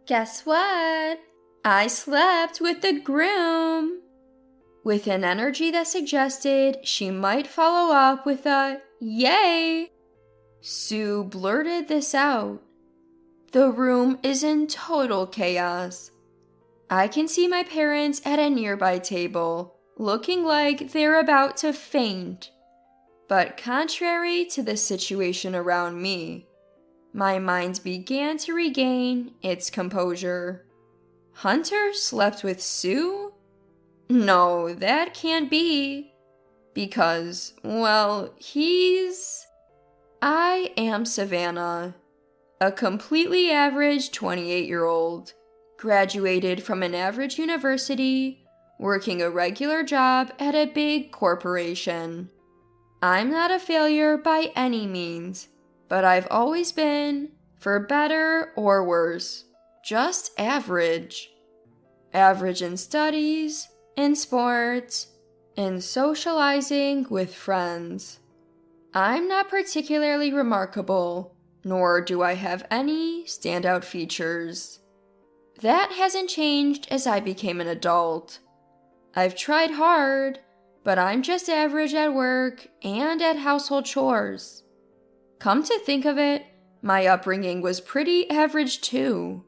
Guess what? I slept with the groom. With an energy that suggested she might follow up with a yay, Sue blurted this out. The room is in total chaos. I can see my parents at a nearby table, looking like they're about to faint. But contrary to the situation around me, my mind began to regain its composure. Hunter slept with Sue? No, that can't be. Because, well, I am Savannah, a completely average 28-year-old, graduated from an average university, working a regular job at a big corporation. I'm not a failure by any means, but I've always been, for better or worse, just average. Average in studies, in sports, in socializing with friends. I'm not particularly remarkable, nor do I have any standout features. That hasn't changed as I became an adult. I've tried hard, but I'm just average at work and at household chores. Come to think of it, my upbringing was pretty average too.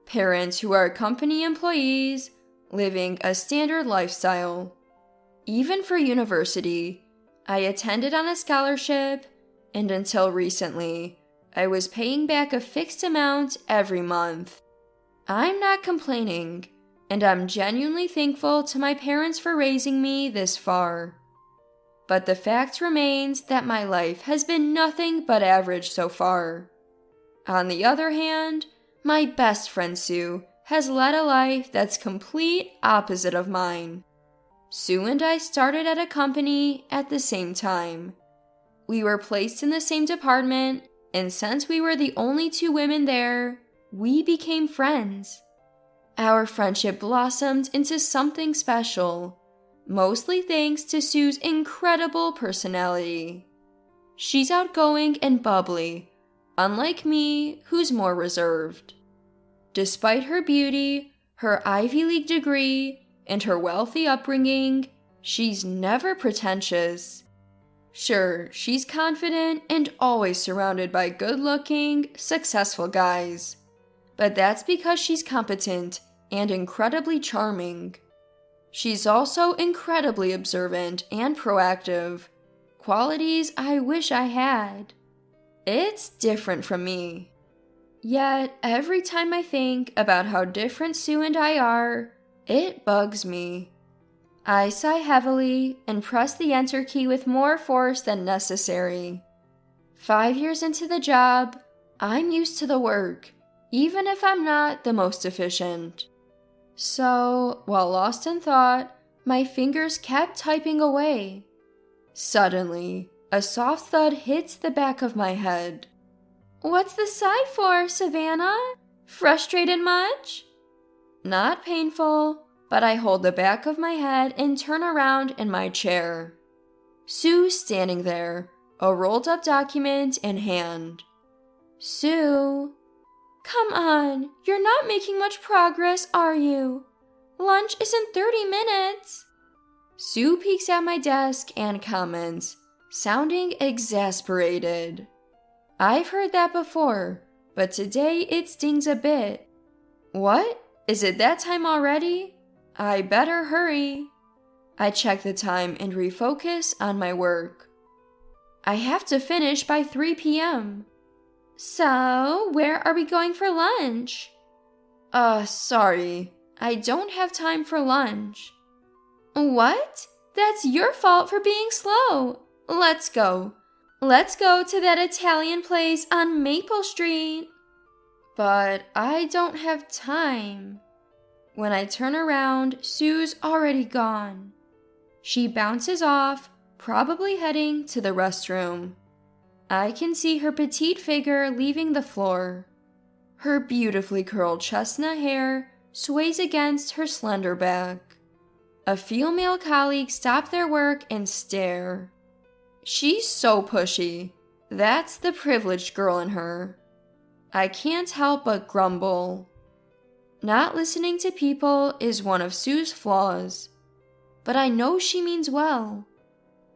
Parents who are company employees, living a standard lifestyle. Even for university, I attended on a scholarship, and until recently, I was paying back a fixed amount every month. I'm not complaining, and I'm genuinely thankful to my parents for raising me this far. But the fact remains that my life has been nothing but average so far. On the other hand, my best friend Sue has led a life that's complete opposite of mine. Sue and I started at a company at the same time. We were placed in the same department, and since we were the only two women there, we became friends. Our friendship blossomed into something special, mostly thanks to Sue's incredible personality. She's outgoing and bubbly, unlike me, who's more reserved. Despite her beauty, her Ivy League degree, and her wealthy upbringing, she's never pretentious. Sure, she's confident and always surrounded by good-looking, successful guys. But that's because she's competent and incredibly charming. She's also incredibly observant and proactive, qualities I wish I had. It's different from me. Yet, every time I think about how different Sue and I are, it bugs me. I sigh heavily and press the enter key with more force than necessary. 5 years into the job, I'm used to the work, even if I'm not the most efficient. So, while lost in thought, my fingers kept typing away. Suddenly, a soft thud hits the back of my head. What's the sigh for, Savannah? Frustrated much? Not painful, but I hold the back of my head and turn around in my chair. Sue's standing there, a rolled-up document in hand. Sue, come on, you're not making much progress, are you? Lunch is in 30 minutes. Sue peeks at my desk and comments, sounding exasperated. I've heard that before, but today it stings a bit. What? Is it that time already? I better hurry. I check the time and refocus on my work. I have to finish by 3 p.m. So, where are we going for lunch? Sorry. I don't have time for lunch. What? That's your fault for being slow. Let's go. Let's go to that Italian place on Maple Street. But I don't have time. When I turn around, Sue's already gone. She bounces off, probably heading to the restroom. I can see her petite figure leaving the floor. Her beautifully curled chestnut hair sways against her slender back. A female colleague stop their work and stare. She's so pushy. That's the privileged girl in her. I can't help but grumble. Not listening to people is one of Sue's flaws. But I know she means well.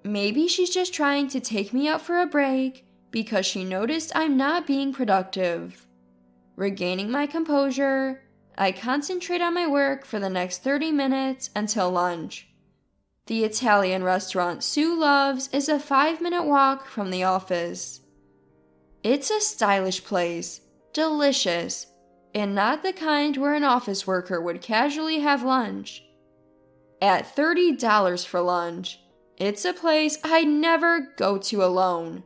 Maybe she's just trying to take me out for a break because she noticed I'm not being productive. Regaining my composure, I concentrate on my work for the next 30 minutes until lunch. The Italian restaurant Sue loves is a 5-minute walk from the office. It's a stylish place, delicious, and not the kind where an office worker would casually have lunch. At $30 for lunch, it's a place I'd never go to alone.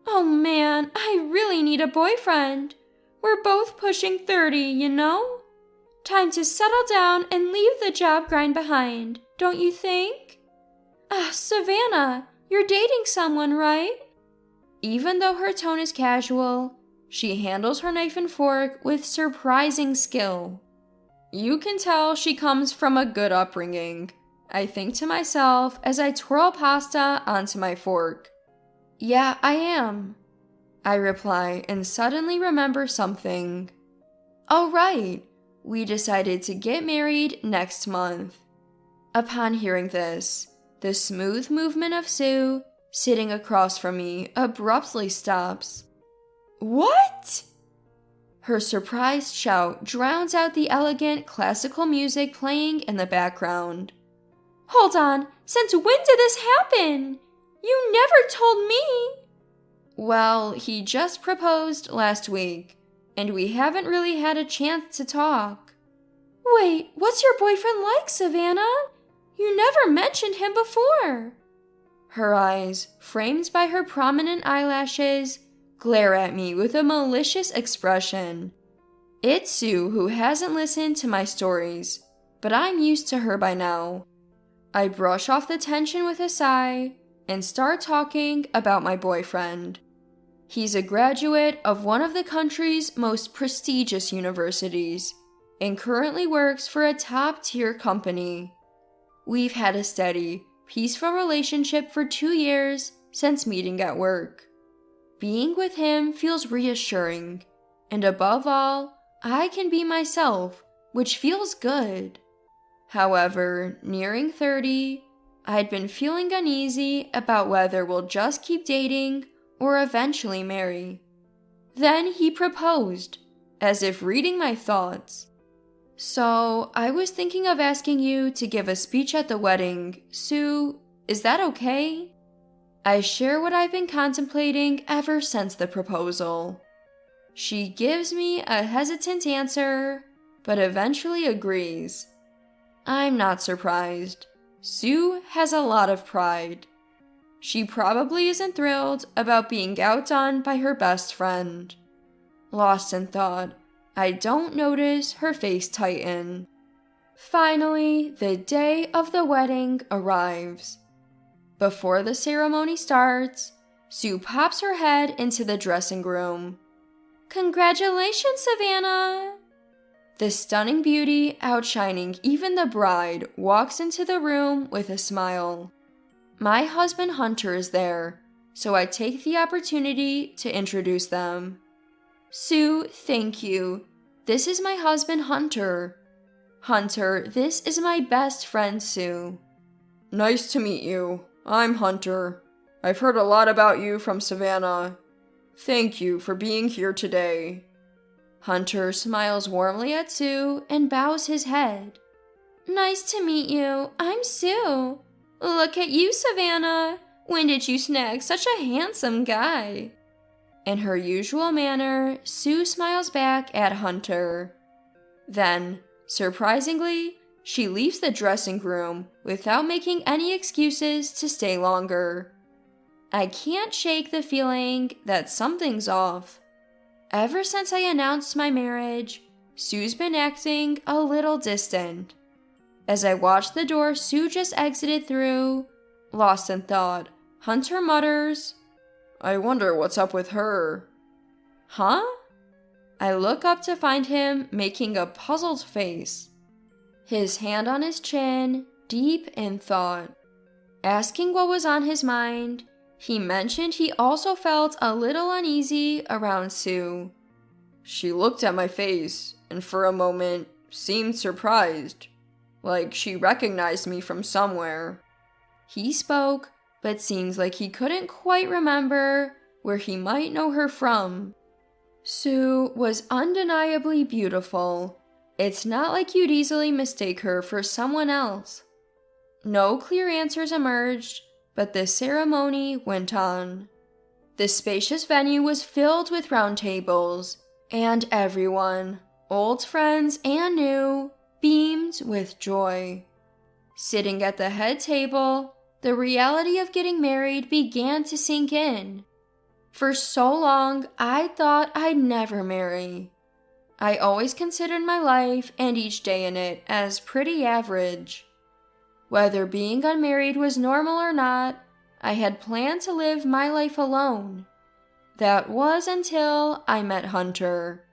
Oh man, I really need a boyfriend. We're both pushing 30, you know? Time to settle down and leave the job grind behind, don't you think? Savannah, you're dating someone, right? Even though her tone is casual, she handles her knife and fork with surprising skill. You can tell she comes from a good upbringing, I think to myself as I twirl pasta onto my fork. Yeah, I am, I reply and suddenly remember something. Oh right, we decided to get married next month. Upon hearing this, the smooth movement of Sue, sitting across from me, abruptly stops. What? Her surprised shout drowns out the elegant classical music playing in the background. Hold on, since when did this happen? You never told me! Well, he just proposed last week, and we haven't really had a chance to talk. Wait, what's your boyfriend like, Savannah? You never mentioned him before. Her eyes, framed by her prominent eyelashes, glare at me with a malicious expression. It's Sue who hasn't listened to my stories, but I'm used to her by now. I brush off the tension with a sigh and start talking about my boyfriend. He's a graduate of one of the country's most prestigious universities and currently works for a top-tier company. We've had a steady, peaceful relationship for 2 years since meeting at work. Being with him feels reassuring, and above all, I can be myself, which feels good. However, nearing 30, I'd been feeling uneasy about whether we'll just keep dating or eventually marry. Then he proposed, as if reading my thoughts. So, I was thinking of asking you to give a speech at the wedding. Sue, is that okay? I share what I've been contemplating ever since the proposal. She gives me a hesitant answer, but eventually agrees. I'm not surprised. Sue has a lot of pride. She probably isn't thrilled about being outdone by her best friend. Lost in thought, I don't notice her face tighten. Finally, the day of the wedding arrives. Before the ceremony starts, Sue pops her head into the dressing room. Congratulations, Savannah! The stunning beauty, outshining even the bride, walks into the room with a smile. My husband Hunter is there, so I take the opportunity to introduce them. Sue, thank you. This is my husband Hunter. Hunter, this is my best friend Sue. Nice to meet you. I'm Hunter. I've heard a lot about you from Savannah. Thank you for being here today. Hunter smiles warmly at Sue and bows his head. Nice to meet you. I'm Sue. Look at you, Savannah. When did you snag such a handsome guy? In her usual manner, Sue smiles back at Hunter. Then, surprisingly, she leaves the dressing room without making any excuses to stay longer. I can't shake the feeling that something's off. Ever since I announced my marriage, Sue's been acting a little distant. As I watch the door Sue just exited through, lost in thought, Hunter mutters, I wonder what's up with her. Huh? I look up to find him making a puzzled face. His hand on his chin, deep in thought. Asking what was on his mind, he mentioned he also felt a little uneasy around Sue. She looked at my face and for a moment seemed surprised, like she recognized me from somewhere. He spoke, but seems like he couldn't quite remember where he might know her from. Sue was undeniably beautiful. It's not like you'd easily mistake her for someone else. No clear answers emerged, but the ceremony went on. The spacious venue was filled with round tables, and everyone, old friends and new, beamed with joy. Sitting at the head table, the reality of getting married began to sink in. For so long, I thought I'd never marry. I always considered my life and each day in it as pretty average. Whether being unmarried was normal or not, I had planned to live my life alone. That was until I met Hunter.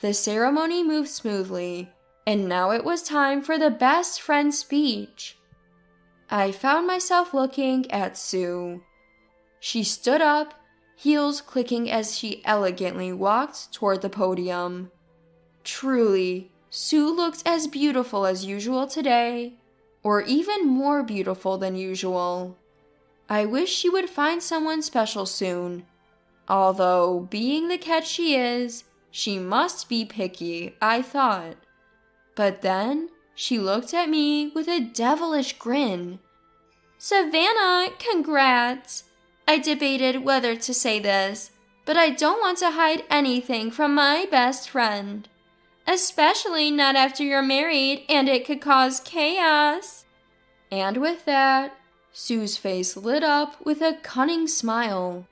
The ceremony moved smoothly, and now it was time for the best friend speech. I found myself looking at Sue. She stood up, heels clicking as she elegantly walked toward the podium. Truly, Sue looked as beautiful as usual today, or even more beautiful than usual. I wish she would find someone special soon. Although, being the catch she is, she must be picky, I thought. But then, she looked at me with a devilish grin. "Savannah, congrats! I debated whether to say this, but I don't want to hide anything from my best friend. Especially not after you're married and it could cause chaos." And with that, Sue's face lit up with a cunning smile.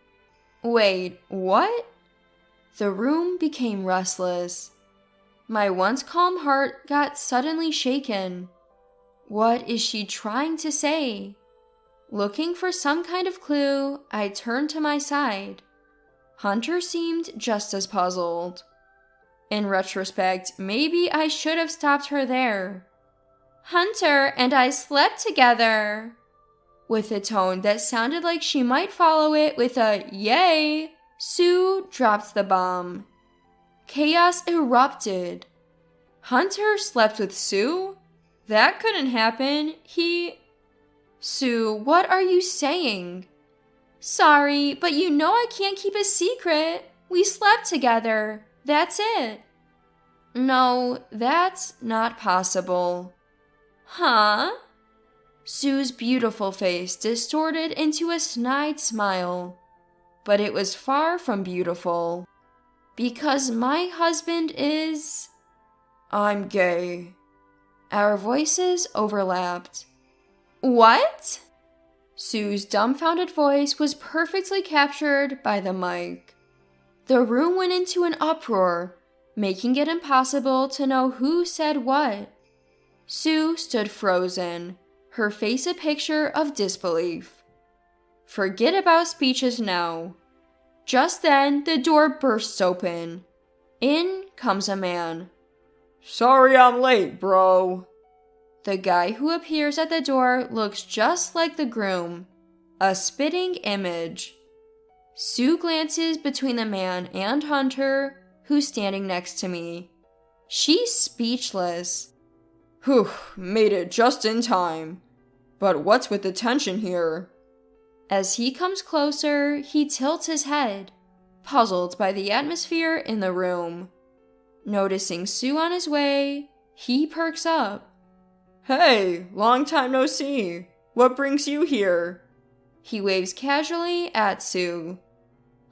Wait, what? The room became restless. My once calm heart got suddenly shaken. What is she trying to say? Looking for some kind of clue, I turned to my side. Hunter seemed just as puzzled. In retrospect, maybe I should have stopped her there. "Hunter and I slept together." With a tone that sounded like she might follow it with a "yay," Sue dropped the bomb. Chaos erupted. Hunter slept with Sue? That couldn't happen. Sue, what are you saying? "Sorry, but you know I can't keep a secret. We slept together. That's it." "No, that's not possible." "Huh?" Sue's beautiful face distorted into a snide smile. But it was far from beautiful. "Because my husband is..." "I'm gay." Our voices overlapped. "What?" Sue's dumbfounded voice was perfectly captured by the mic. The room went into an uproar, making it impossible to know who said what. Sue stood frozen, her face a picture of disbelief. Forget about speeches now. Just then, the door bursts open. In comes a man. "Sorry I'm late, bro." The guy who appears at the door looks just like the groom, a spitting image. Sue glances between the man and Hunter, who's standing next to me. She's speechless. "Whew, made it just in time. But what's with the tension here?" As he comes closer, he tilts his head, puzzled by the atmosphere in the room. Noticing Sue on his way, he perks up. "Hey, long time no see. What brings you here?" He waves casually at Sue.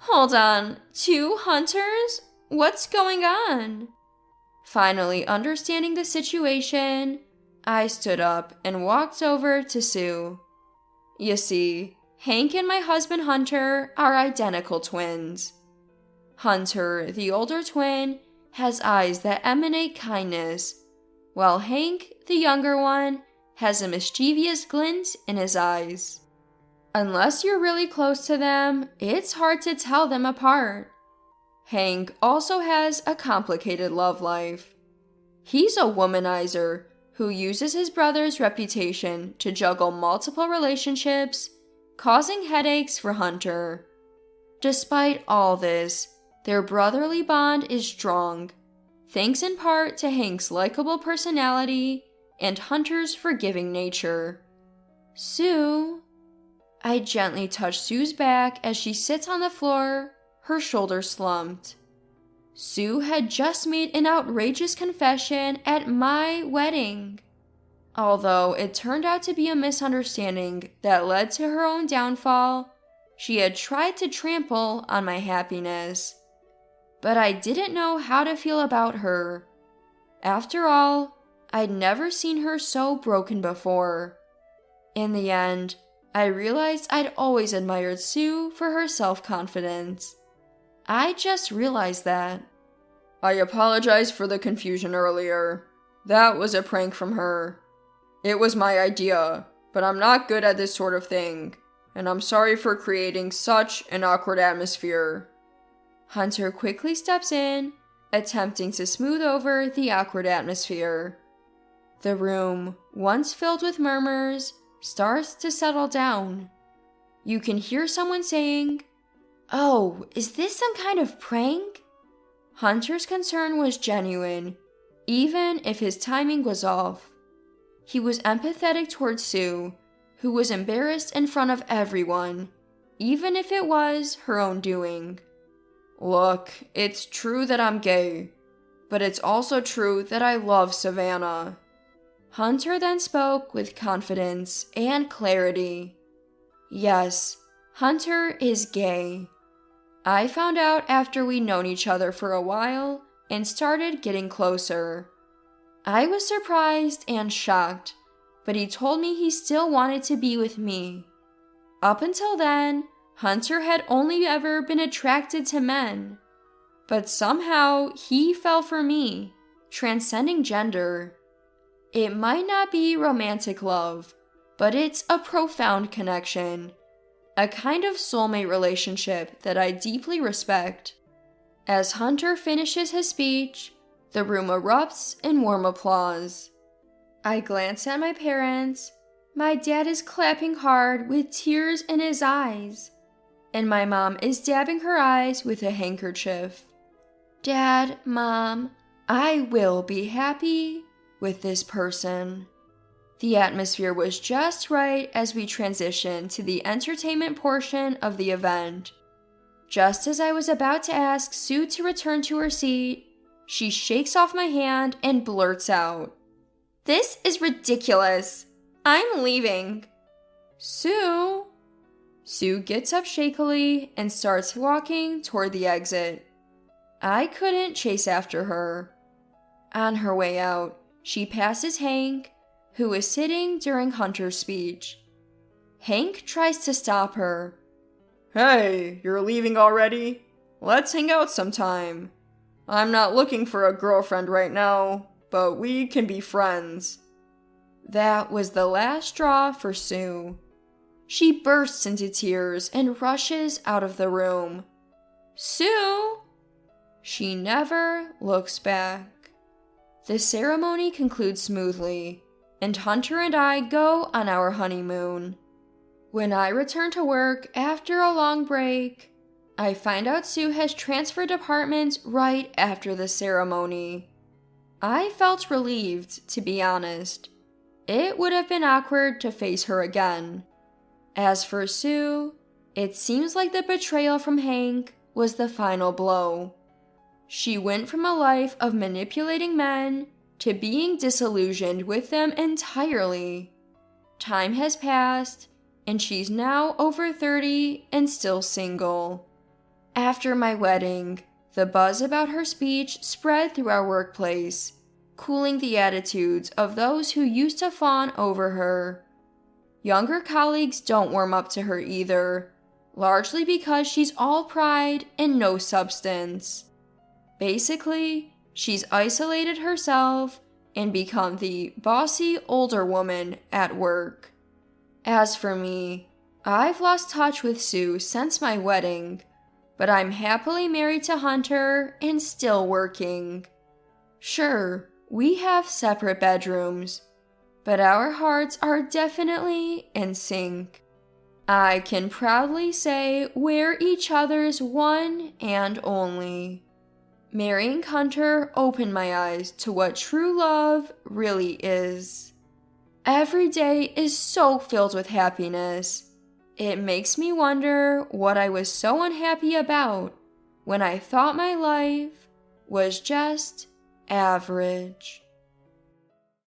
"Hold on, 2 hunters? What's going on?" Finally understanding the situation, I stood up and walked over to Sue. You see, Hank and my husband Hunter are identical twins. Hunter, the older twin, has eyes that emanate kindness, while Hank, the younger one, has a mischievous glint in his eyes. Unless you're really close to them, it's hard to tell them apart. Hank also has a complicated love life. He's a womanizer who uses his brother's reputation to juggle multiple relationships, causing headaches for Hunter. Despite all this, their brotherly bond is strong. thanks in part to Hank's likable personality and Hunter's forgiving nature. Sue. I gently touch Sue's back as she sits on the floor, her shoulders slumped. Sue had just made an outrageous confession at my wedding. Although it turned out to be a misunderstanding that led to her own downfall, she had tried to trample on my happiness. But I didn't know how to feel about her. After all, I'd never seen her so broken before. In the end, I realized I'd always admired Sue for her self-confidence. I just realized that. I apologize for the confusion earlier. That was a prank from her. It was my idea, but I'm not good at this sort of thing, and I'm sorry for creating such an awkward atmosphere. Hunter quickly steps in, attempting to smooth over the awkward atmosphere. The room, once filled with murmurs, starts to settle down. You can hear someone saying, "Oh, is this some kind of prank?" Hunter's concern was genuine, even if his timing was off. He was empathetic towards Sue, who was embarrassed in front of everyone, even if it was her own doing. "Look, it's true that I'm gay, but it's also true that I love Savannah." Hunter then spoke with confidence and clarity. Yes, Hunter is gay. I found out after we'd known each other for a while and started getting closer. I was surprised and shocked, but he told me he still wanted to be with me. Up until then, Hunter had only ever been attracted to men. But somehow he fell for me, transcending gender. It might not be romantic love, but it's a profound connection. A kind of soulmate relationship that I deeply respect. As Hunter finishes his speech, the room erupts in warm applause. I glance at my parents. My dad is clapping hard with tears in his eyes, and my mom is dabbing her eyes with a handkerchief. Dad, Mom, I will be happy with this person. The atmosphere was just right as we transitioned to the entertainment portion of the event. Just as I was about to ask Sue to return to her seat, she shakes off my hand and blurts out, "This is ridiculous. I'm leaving." Sue? Sue gets up shakily and starts walking toward the exit. I couldn't chase after her. On her way out, she passes Hank, who is sitting during Hunter's speech. Hank tries to stop her. "Hey, you're leaving already? Let's hang out sometime. I'm not looking for a girlfriend right now, but we can be friends." That was the last straw for Sue. She bursts into tears and rushes out of the room. "Sue!" She never looks back. The ceremony concludes smoothly, and Hunter and I go on our honeymoon. When I return to work after a long break, I find out Sue has transferred apartments right after the ceremony. I felt relieved, to be honest. It would have been awkward to face her again. As for Sue, it seems like the betrayal from Hank was the final blow. She went from a life of manipulating men to being disillusioned with them entirely. Time has passed, and she's now over 30 and still single. After my wedding, the buzz about her speech spread through our workplace, cooling the attitudes of those who used to fawn over her. Younger colleagues don't warm up to her either, largely because she's all pride and no substance. Basically, she's isolated herself and become the bossy older woman at work. As for me, I've lost touch with Sue since my wedding, but I'm happily married to Hunter and still working. Sure, we have separate bedrooms, but our hearts are definitely in sync. I can proudly say we're each other's one and only. Marrying Hunter opened my eyes to what true love really is. Every day is so filled with happiness. It makes me wonder what I was so unhappy about when I thought my life was just average.